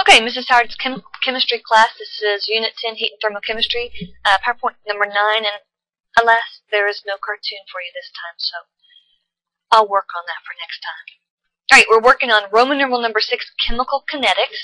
Okay, Mrs. Howard's chemistry class. This is Unit 10, Heat and Thermochemistry, PowerPoint number 9, and alas, there is no cartoon for you this time, so I'll work on that for next time. Alright, we're working on Roman numeral number 6, chemical kinetics,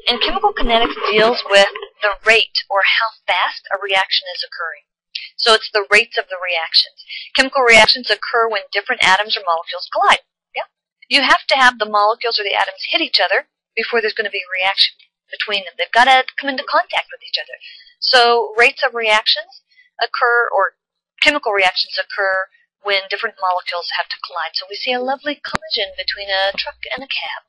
and chemical kinetics deals with the rate, or how fast a reaction is occurring. So it's the rates of the reactions. Chemical reactions occur when different atoms or molecules collide. Yeah, you have to have the molecules or the atoms hit each other before there's going to be a reaction between them. They've got to come into contact with each other. So rates of reactions occur, or chemical reactions occur, when different molecules have to collide. So we see a lovely collision between a truck and a cab.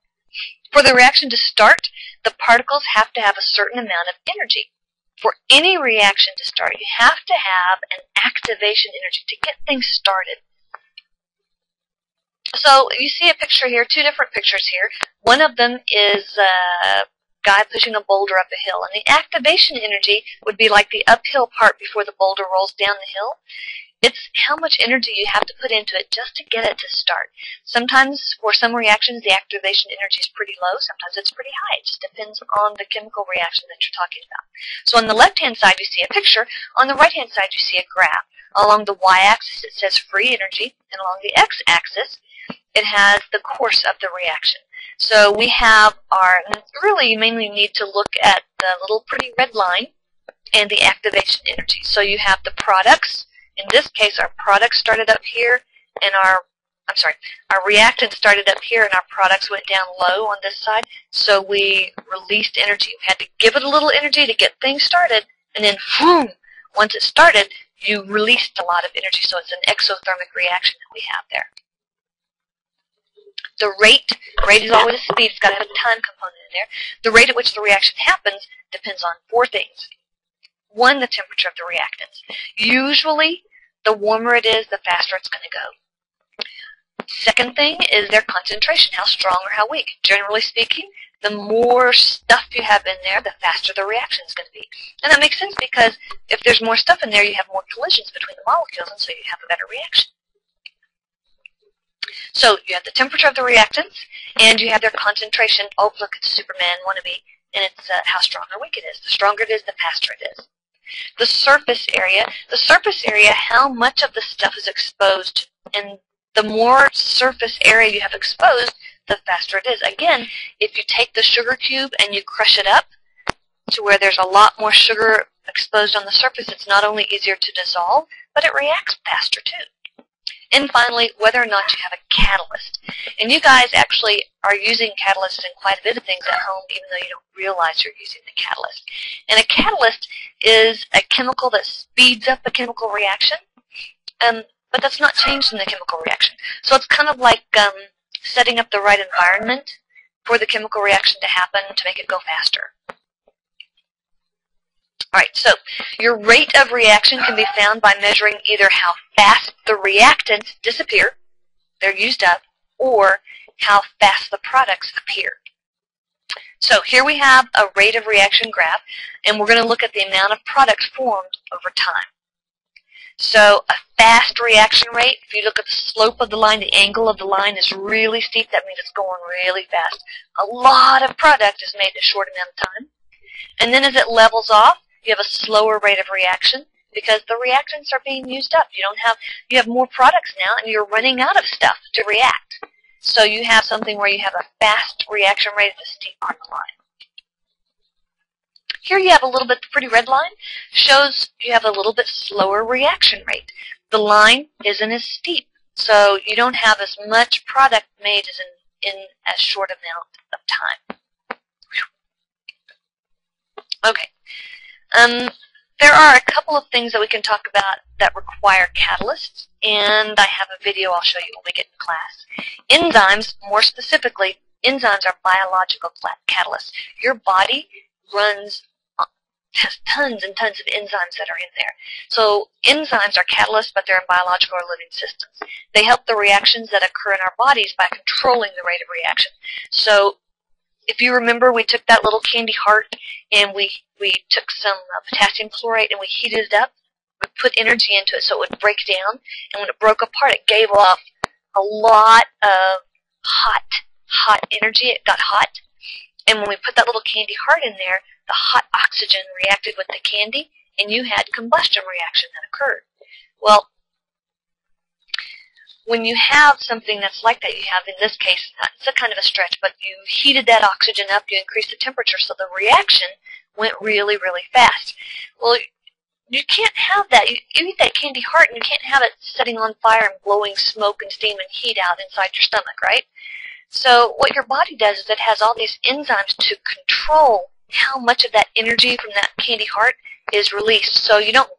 For the reaction to start, the particles have to have a certain amount of energy. For any reaction to start, you have to have an activation energy to get things started. So you see a picture here, two different pictures here. One of them is a guy pushing a boulder up a hill, and the activation energy would be like the uphill part before the boulder rolls down the hill. It's how much energy you have to put into it just to get it to start. Sometimes, for some reactions, the activation energy is pretty low. Sometimes it's pretty high. It just depends on the chemical reaction that you're talking about. So on the left-hand side, you see a picture. On the right-hand side, you see a graph. Along the y-axis, it says free energy, and along the x-axis, it has the course of the reaction. So we have our, really you mainly need to look at the little pretty red line and the activation energy. So you have the products. In this case, our products started up here, and our reactant started up here, and our products went down low on this side. So we released energy. We had to give it a little energy to get things started, and then, boom, once it started, you released a lot of energy. So it's an exothermic reaction that we have there. The rate is always a speed. It's got to have a time component in there. The rate at which the reaction happens depends on 4 things. 1, the temperature of the reactants. Usually, the warmer it is, the faster it's going to go. Second thing is their concentration, how strong or how weak. Generally speaking, the more stuff you have in there, the faster the reaction is going to be. And that makes sense because if there's more stuff in there, you have more collisions between the molecules, and so you have a better reaction. So you have the temperature of the reactants, and you have their concentration. Oh, look, it's Superman wannabe, and it's how strong or weak it is. The stronger it is, the faster it is. The surface area, how much of the stuff is exposed, and the more surface area you have exposed, the faster it is. Again, if you take the sugar cube and you crush it up to where there's a lot more sugar exposed on the surface, it's not only easier to dissolve, but it reacts faster too. And finally, whether or not you have a catalyst. And you guys actually are using catalysts in quite a bit of things at home, even though you don't realize you're using the catalyst. And a catalyst is a chemical that speeds up a chemical reaction, but that's not changed in the chemical reaction. So it's kind of like setting up the right environment for the chemical reaction to happen to make it go faster. Alright, so your rate of reaction can be found by measuring either how fast the reactants disappear, they're used up, or how fast the products appear. So here we have a rate of reaction graph, and we're going to look at the amount of products formed over time. So a fast reaction rate, if you look at the slope of the line, the angle of the line is really steep. That means it's going really fast. A lot of product is made in a short amount of time. And then as it levels off, you have a slower rate of reaction because the reactants are being used up. You have more products now, and you're running out of stuff to react. So you have something where you have a fast reaction rate at the steep part of the line. Here you have a little bit, the pretty red line shows you have a little bit slower reaction rate. The line isn't as steep, so you don't have as much product made as in a short amount of time. Okay. There are a couple of things that we can talk about that require catalysts, and I have a video I'll show you when we get in class. Enzymes, more specifically, enzymes are biological catalysts. Your body has tons and tons of enzymes that are in there. So enzymes are catalysts, but they're in biological or living systems. They help the reactions that occur in our bodies by controlling the rate of reaction. So if you remember, we took that little candy heart and we took some potassium chlorate and we heated it up. We put energy into it so it would break down. And when it broke apart, it gave off a lot of hot energy. It got hot. And when we put that little candy heart in there, the hot oxygen reacted with the candy, and you had combustion reaction that occurred. Well, when you have something that's like that, you have, in this case, it's a kind of a stretch, but you heated that oxygen up, you increased the temperature, so the reaction went really, really fast. Well, you can't have that. You eat that candy heart, and you can't have it setting on fire and blowing smoke and steam and heat out inside your stomach, right? So what your body does is it has all these enzymes to control how much of that energy from that candy heart is released. So you don't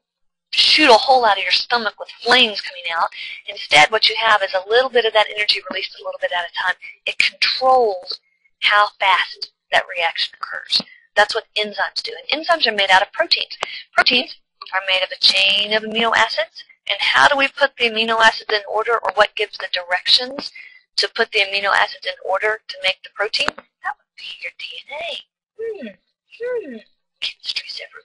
shoot a hole out of your stomach with flames coming out. Instead, what you have is a little bit of that energy released a little bit at a time. It controls how fast that reaction occurs. That's what enzymes do. And enzymes are made out of proteins. Proteins are made of a chain of amino acids. And how do we put the amino acids in order, or what gives the directions to put the amino acids in order to make the protein? That would be your DNA. Chemistry's everywhere.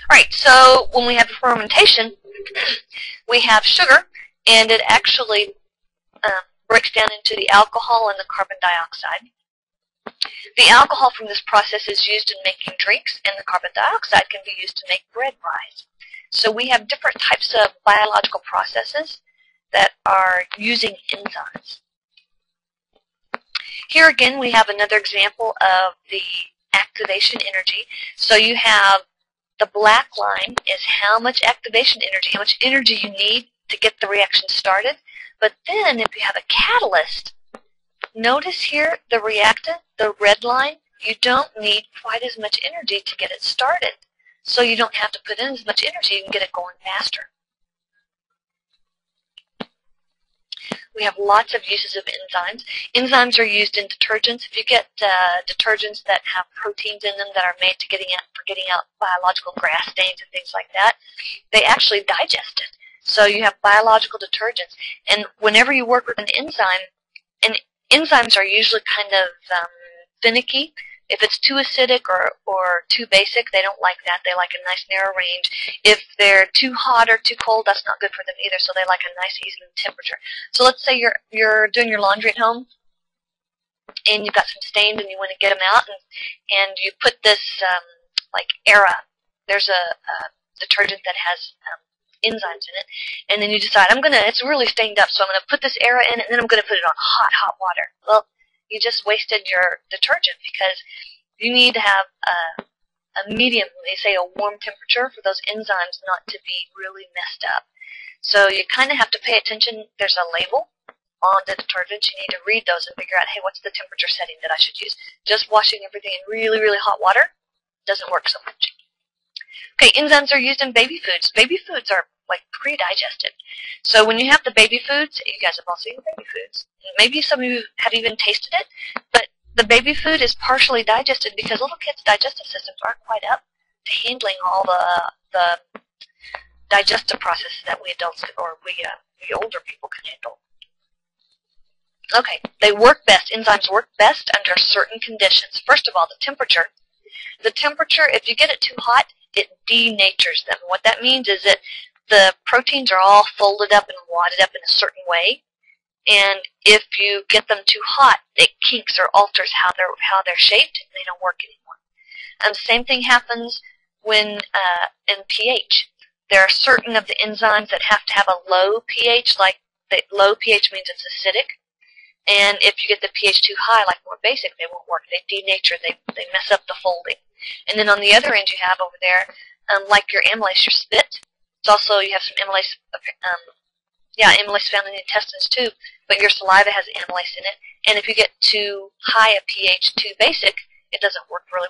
All right, so when we have fermentation, we have sugar, and it actually breaks down into the alcohol and the carbon dioxide. The alcohol from this process is used in making drinks, and the carbon dioxide can be used to make bread rise. So we have different types of biological processes that are using enzymes. Here again, we have another example of the activation energy. So you have the black line is how much activation energy, how much energy you need to get the reaction started. But then if you have a catalyst, notice here the reactant, the red line, you don't need quite as much energy to get it started. So you don't have to put in as much energy, you can get it going faster. We have lots of uses of enzymes. Enzymes are used in detergents. If you get detergents that have proteins in them that are made for getting out biological grass stains and things like that, they actually digest it. So you have biological detergents. And whenever you work with an enzyme, and enzymes are usually kind of finicky. If it's too acidic or too basic, they don't like that. They like a nice narrow range. If they're too hot or too cold, that's not good for them either, so they like a nice even temperature. So let's say you're doing your laundry at home, and you've got some stains and you want to get them out, and you put this, like Era. There's a detergent that has enzymes in it, and then you decide, it's really stained up, so I'm going to put this Era in it, and then I'm going to put it on hot water. Well, you just wasted your detergent, because you need to have a medium, they say a warm temperature, for those enzymes not to be really messed up. So you kind of have to pay attention. There's a label on the detergent. You need to read those and figure out, hey, what's the temperature setting that I should use? Just washing everything in really, really hot water doesn't work so much. Okay, enzymes are used in baby foods. Baby foods are like pre-digested. So when you have the baby foods, you guys have all seen baby foods. Maybe some of you have even tasted it, but the baby food is partially digested because little kids' digestive systems aren't quite up to handling all the digestive processes that we adults or we older people can handle. Okay, they work best. Enzymes work best under certain conditions. First of all, the temperature. The temperature, if you get it too hot, it denatures them. What that means is that the proteins are all folded up and wadded up in a certain way, and if you get them too hot, it kinks or alters how they're shaped, and they don't work anymore. Same thing happens when in pH. There are certain of the enzymes that have to have a low pH, like the low pH means it's acidic, and if you get the pH too high, like more basic, they won't work. They denature, they mess up the folding. And then on the other end you have over there, like your amylase, your spit. It's also, you have some amylase, amylase found in the intestines too, but your saliva has amylase in it. And if you get too high a pH, too basic, it doesn't work really,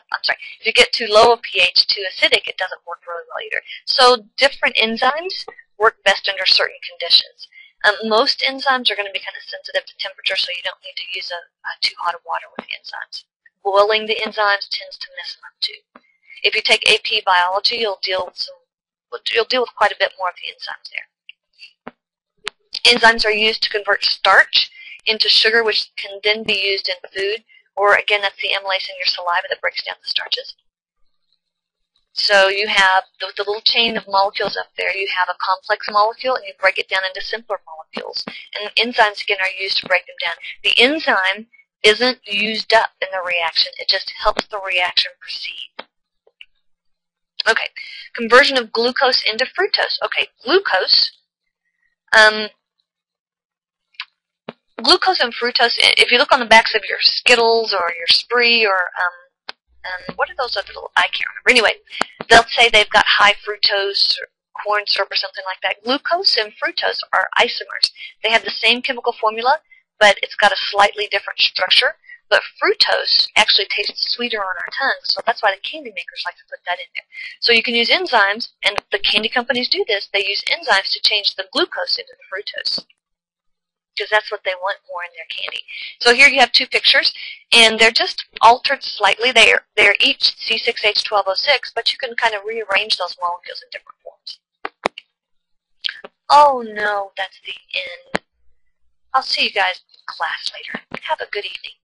if you get too low a pH, too acidic, it doesn't work really well either. So different enzymes work best under certain conditions. Most enzymes are going to be kind of sensitive to temperature, so you don't need to use too hot of water with the enzymes. Boiling the enzymes tends to mess them up too. If you take AP biology, you'll deal with quite a bit more of the enzymes there. Enzymes are used to convert starch into sugar, which can then be used in food, or again, that's the amylase in your saliva that breaks down the starches. So you have the little chain of molecules up there. You have a complex molecule, and you break it down into simpler molecules. And enzymes, again, are used to break them down. The enzyme isn't used up in the reaction. It just helps the reaction proceed. Okay, conversion of glucose into fructose. Okay, glucose and fructose, if you look on the backs of your Skittles or your Spree or what are those other little, I can't remember. Anyway, they'll say they've got high fructose or corn syrup or something like that. Glucose and fructose are isomers. They have the same chemical formula, but it's got a slightly different structure. But fructose actually tastes sweeter on our tongues, so that's why the candy makers like to put that in there. So you can use enzymes, and the candy companies do this. They use enzymes to change the glucose into the fructose, because that's what they want more in their candy. So here you have two pictures, and they're just altered slightly. They're each C6H12O6, but you can kind of rearrange those molecules in different forms. Oh no, that's the end. I'll see you guys in class later. Have a good evening.